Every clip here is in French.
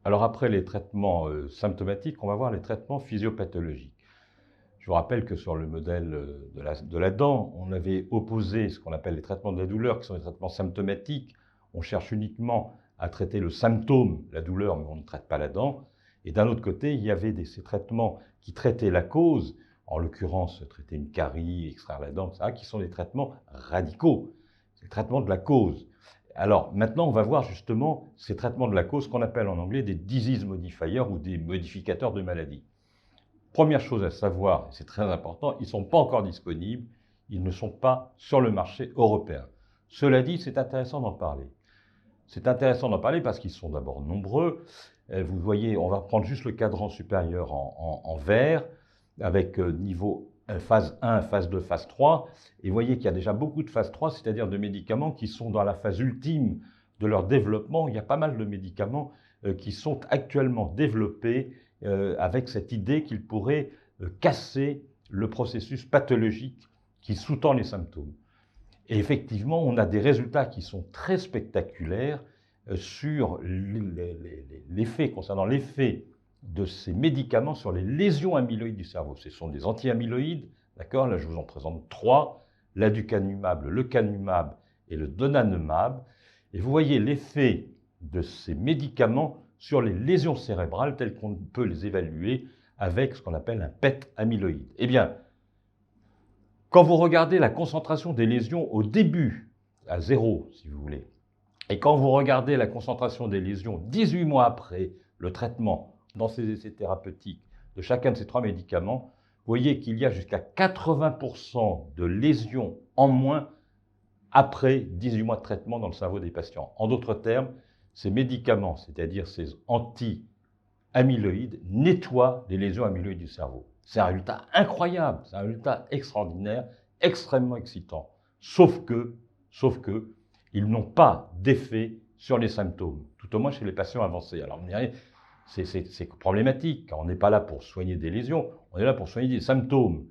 Alors après les traitements symptomatiques, on va voir les traitements physiopathologiques. Je vous rappelle que sur le modèle de la dent, on avait opposé ce qu'on appelle les traitements de la douleur, qui sont des traitements symptomatiques. On cherche uniquement à traiter le symptôme, la douleur, mais on ne traite pas la dent. Et d'un autre côté, il y avait ces traitements qui traitaient la cause, en l'occurrence traiter une carie, extraire la dent, etc., qui sont des traitements radicaux, des traitements de la cause. Alors maintenant, on va voir justement ces traitements de la cause qu'on appelle en anglais des disease modifiers ou des modificateurs de maladie. Première chose à savoir, et c'est très important, ils ne sont pas encore disponibles, ils ne sont pas sur le marché européen. Cela dit, c'est intéressant d'en parler. C'est intéressant d'en parler parce qu'ils sont d'abord nombreux. Vous voyez, on va prendre juste le cadran supérieur en vert, avec niveau phase 1, phase 2, phase 3. Et vous voyez qu'il y a déjà beaucoup de phase 3, c'est-à-dire de médicaments qui sont dans la phase ultime de leur développement. Il y a pas mal de médicaments qui sont actuellement développés avec cette idée qu'ils pourraient casser le processus pathologique qui sous-tend les symptômes. Et effectivement, on a des résultats qui sont très spectaculaires sur l'effet, concernant l'effet de ces médicaments sur les lésions amyloïdes du cerveau. Ce sont des anti-amyloïdes, d'accord? Là, je vous en présente 3, l'aducanumab, le lecanemab et le donanemab. Et vous voyez l'effet de ces médicaments sur les lésions cérébrales telles qu'on peut les évaluer avec ce qu'on appelle un PET amyloïde. Eh bien, quand vous regardez la concentration des lésions au début, à 0 si vous voulez, et quand vous regardez la concentration des lésions 18 mois après le traitement dans ces essais thérapeutiques de chacun de ces 3 médicaments, vous voyez qu'il y a jusqu'à 80% de lésions en moins après 18 mois de traitement dans le cerveau des patients. En d'autres termes, ces médicaments, c'est-à-dire ces anti-amyloïdes, nettoient les lésions amyloïdes du cerveau. C'est un résultat incroyable, c'est un résultat extraordinaire, extrêmement excitant. Sauf que, ils n'ont pas d'effet sur les symptômes, tout au moins chez les patients avancés. Alors, vous direz, c'est problématique, car on n'est pas là pour soigner des lésions, on est là pour soigner des symptômes.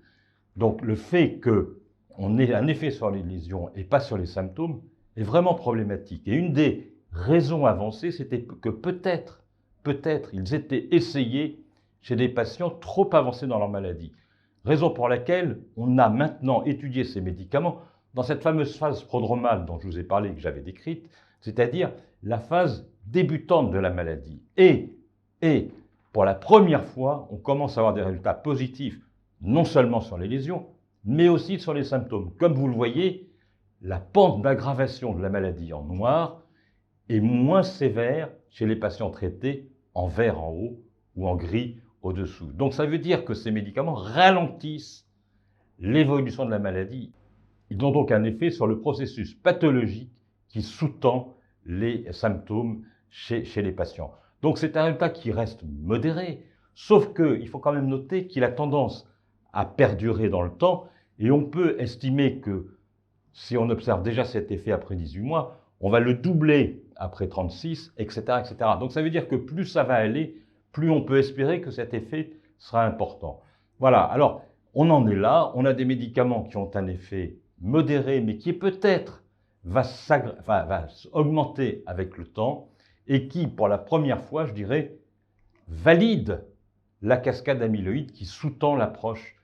Donc, le fait qu'on ait un effet sur les lésions et pas sur les symptômes est vraiment problématique. Et une des raisons avancées, c'était que peut-être, ils étaient essayés chez des patients trop avancés dans leur maladie. Raison pour laquelle on a maintenant étudié ces médicaments dans cette fameuse phase prodromale dont je vous ai parlé et que j'avais décrite, c'est-à-dire la phase débutante de la maladie. Et pour la première fois, on commence à avoir des résultats positifs, non seulement sur les lésions, mais aussi sur les symptômes. Comme vous le voyez, la pente d'aggravation de la maladie en noir est moins sévère chez les patients traités en vert en haut ou en gris au-dessous. Donc ça veut dire que ces médicaments ralentissent l'évolution de la maladie. Ils ont donc un effet sur le processus pathologique qui sous-tend les symptômes chez les patients. Donc c'est un résultat qui reste modéré, sauf qu'il faut quand même noter qu'il a tendance à perdurer dans le temps, et on peut estimer que si on observe déjà cet effet après 18 mois, on va le doubler après 36, etc., etc. Donc ça veut dire que plus ça va aller, plus on peut espérer que cet effet sera important. Voilà, alors on en est là, on a des médicaments qui ont un effet modéré, mais qui peut-être va augmenter avec le temps, et qui, pour la première fois, je dirais, valide la cascade amyloïde qui sous-tend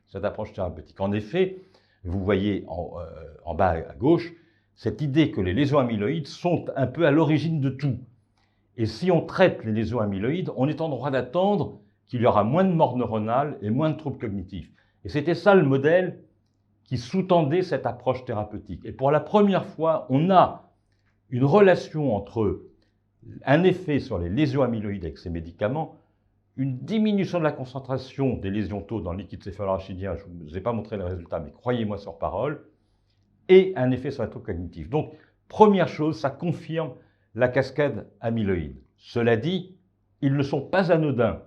cette approche thérapeutique. En effet, vous voyez en bas à gauche, cette idée que les lésions amyloïdes sont un peu à l'origine de tout. Et si on traite les lésions amyloïdes, on est en droit d'attendre qu'il y aura moins de mort neuronale et moins de troubles cognitifs. Et c'était ça le modèle qui sous-tendait cette approche thérapeutique. Et pour la première fois, on a une relation entre un effet sur les lésions amyloïdes avec ces médicaments, une diminution de la concentration des lésions tau dans le liquide céphalorachidien, je ne vous ai pas montré les résultats, mais croyez-moi sur parole, et un effet sur la trouble cognitif. Donc, première chose, ça confirme la cascade amyloïde. Cela dit, ils ne sont pas anodins.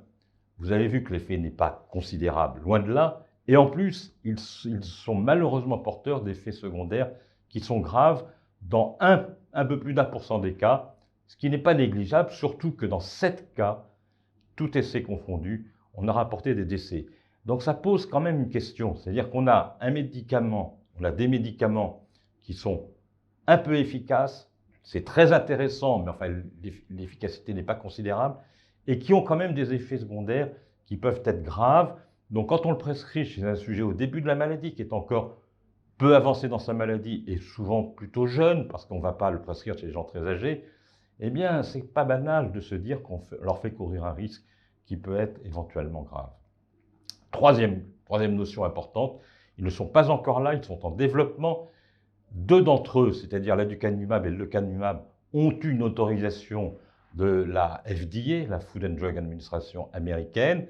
Vous avez vu que l'effet n'est pas considérable, loin de là, et en plus, ils sont malheureusement porteurs d'effets secondaires qui sont graves dans un peu plus d'1% des cas, ce qui n'est pas négligeable, surtout que dans 7 cas, tout essai confondu, on a rapporté des décès. Donc ça pose quand même une question, c'est-à-dire qu'on a on a des médicaments qui sont un peu efficaces, c'est très intéressant, mais enfin l'efficacité n'est pas considérable, et qui ont quand même des effets secondaires qui peuvent être graves. Donc quand on le prescrit chez un sujet au début de la maladie, qui est encore peu avancé dans sa maladie et souvent plutôt jeune, parce qu'on ne va pas le prescrire chez les gens très âgés, eh bien, ce n'est pas banal de se dire qu'on leur fait courir un risque qui peut être éventuellement grave. Troisième notion importante, ils ne sont pas encore là, ils sont en développement. Deux d'entre eux, c'est-à-dire l'aducanumab et le lecanemab, ont eu une autorisation de la FDA, la Food and Drug Administration américaine.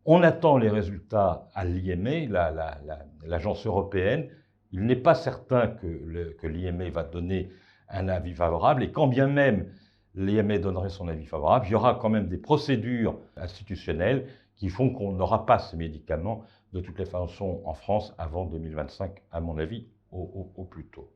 On attend les résultats à l'IMA, l'agence européenne. Il n'est pas certain que l'IMA va donner un avis favorable, et quand bien même l'IMA donnerait son avis favorable, il y aura quand même des procédures institutionnelles qui font qu'on n'aura pas ces médicaments de toutes les façons en France avant 2025, à mon avis, au plus tôt.